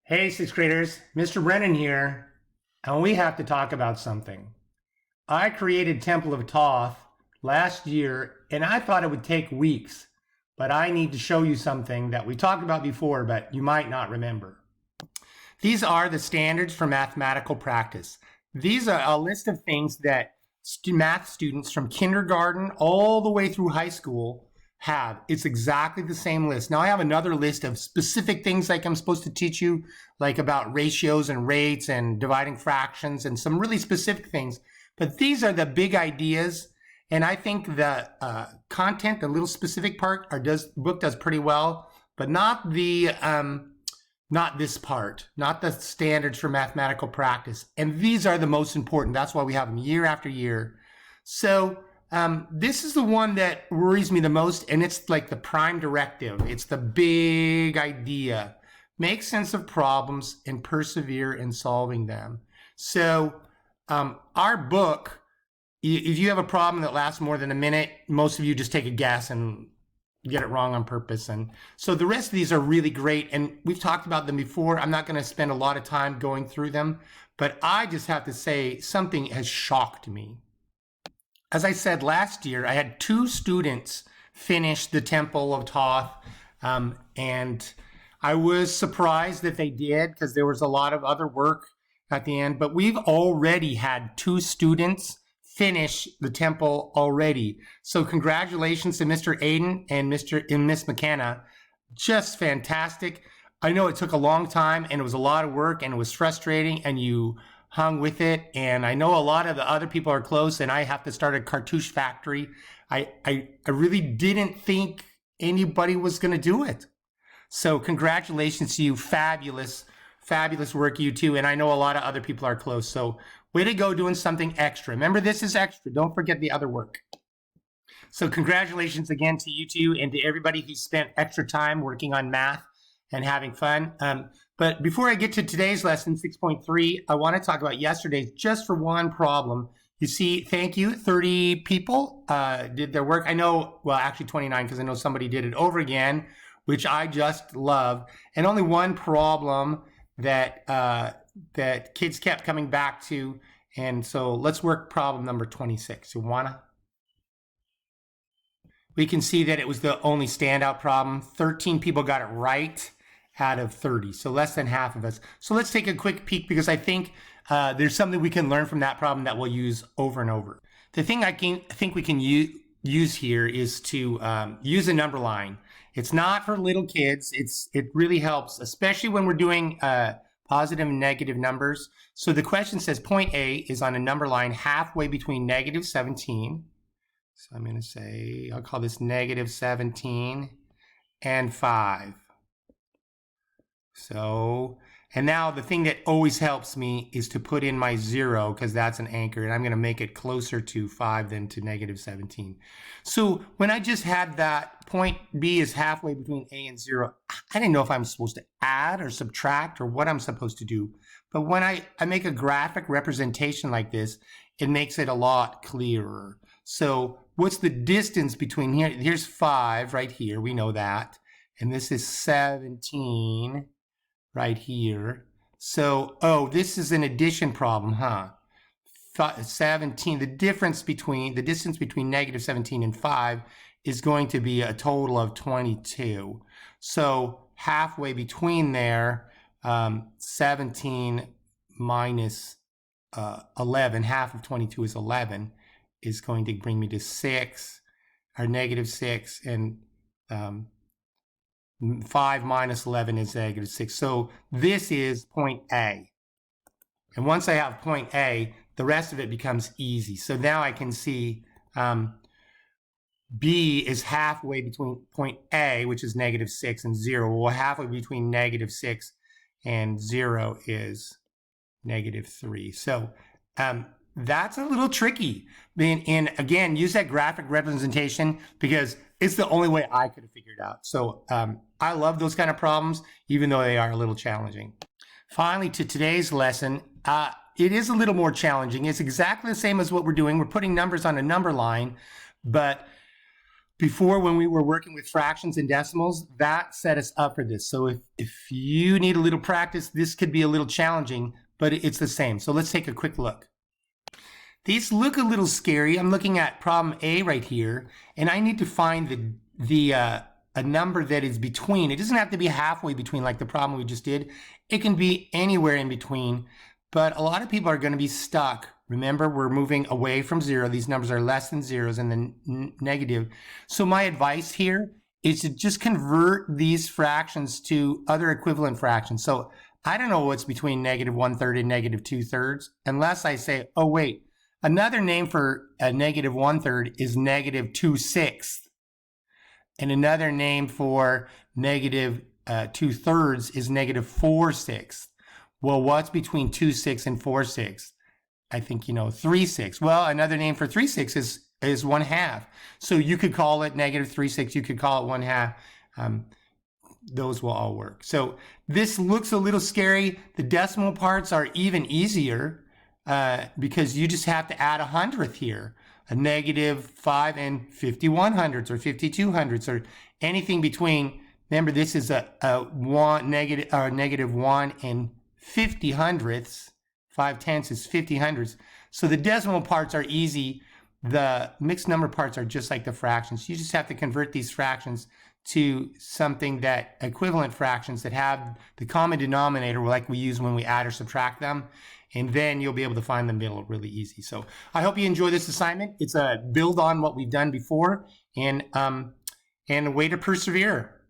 Hey, sixth graders, Mr. Brennan here, and we have to talk about something. I created Temple of Thoth last year, and I thought it would take weeks, but I need to show you something that we talked about before, but you might not remember. These are the standards for mathematical practice. These are a list of things that math students from kindergarten all the way through high school have. It's exactly the same list. Now I have another list of specific things like I'm supposed to teach you, like about ratios and rates and dividing fractions and some really specific things. But these are the big ideas. And I think the content, the little specific part, the book does pretty well, but not this part, not the standards for mathematical practice. And these are the most important. That's why we have them year after year. So this is the one that worries me the most, and it's like the prime directive. It's the big idea. Make sense of problems and persevere in solving them. So our book, if you have a problem that lasts more than a minute, most of you just take a guess and get it wrong on purpose. And so the rest of these are really great, and we've talked about them before. I'm not going to spend a lot of time going through them, but I just have to say something has shocked me. As I said last year, I had 2 students finish the Temple of Thoth, and I was surprised that they did because there was a lot of other work at the end, but we've already had 2 students finish the temple already. So congratulations to Mr. Aiden and Miss McKenna. Just fantastic. I know it took a long time and it was a lot of work and it was frustrating and you hung with it. And I know a lot of the other people are close and I have to start a cartouche factory. I really didn't think anybody was going to do it. So congratulations to you. Fabulous work, you two. And I know a lot of other people are close. So way to go doing something extra. Remember, this is extra. Don't forget the other work. So congratulations again to you two and to everybody who spent extra time working on math and having fun. But before I get to today's lesson, 6.3, I want to talk about yesterday's just for one problem. You see, thank you, 30 people did their work. I know, well, actually 29, because I know somebody did it over again, which I just love. And only one problem that kids kept coming back to. And so let's work problem number 26. We can see that it was the only standout problem. 13 people got it right out of 30, so less than half of us. So let's take a quick peek because I think there's something we can learn from that problem that we'll use over and over. The thing I think we can use here is to use a number line. It's not for little kids. It really helps, especially when we're doing positive and negative numbers. So the question says point A is on a number line halfway between negative 17. So I'm going to say, I'll call this negative 17 and 5. So, and now the thing that always helps me is to put in my 0 because that's an anchor, and I'm going to make it closer to 5 than to negative 17. So when I just had that point B is halfway between A and 0, I didn't know if I'm supposed to add or subtract or what I'm supposed to do. But when I make a graphic representation like this, it makes it a lot clearer. So what's the distance between here? Here's 5 right here. We know that. And this is 17 right here. So, oh, this is an addition problem, huh? 17, the distance between negative 17 and 5 is going to be a total of 22. So halfway between there, 17 minus 11, half of 22 is 11, is going to bring me to 6, or negative 6, and 5 minus 11 is negative 6. So this is point A. And once I have point A, the rest of it becomes easy. So now I can see B is halfway between point A, which is negative 6, and 0. Well, halfway between negative 6 and 0 is negative 3. So that's a little tricky. And again, use that graphic representation because it's the only way I could have figured out. So I love those kind of problems, even though they are a little challenging. Finally, to today's lesson, it is a little more challenging. It's exactly the same as what we're doing. We're putting numbers on a number line, but before when we were working with fractions and decimals, that set us up for this. So if you need a little practice, this could be a little challenging, but it's the same. So let's take a quick look. These look a little scary. I'm looking at problem A right here, and I need to find a number that is between. It doesn't have to be halfway between like the problem we just did. It can be anywhere in between, but a lot of people are going to be stuck. Remember, we're moving away from zero. These numbers are less than zeros and then negative. So my advice here is to just convert these fractions to other equivalent fractions. So I don't know what's between negative 1/3 and negative 2/3 unless I say, oh wait, another name for a negative 1/3 is negative 2/6. And another name for negative 2/3 is negative 4/6. Well, what's between 2/6 and 4/6? I think, 3/6. Well, another name for 3/6 is 1/2. So you could call it negative 3/6. You could call it 1/2. Those will all work. So this looks a little scary. The decimal parts are even easier because you just have to add 100th here. A negative 5 and 51/100ths or 52/100ths or anything between. Remember, this is a negative 1 and 50/100ths. 5/10 is 50/100ths. So the decimal parts are easy. The mixed number parts are just like the fractions. You just have to convert these fractions to something that equivalent fractions that have the common denominator like we use when we add or subtract them. And then you'll be able to find the middle really easy. So I hope you enjoy this assignment. It's a build on what we've done before and a way to persevere.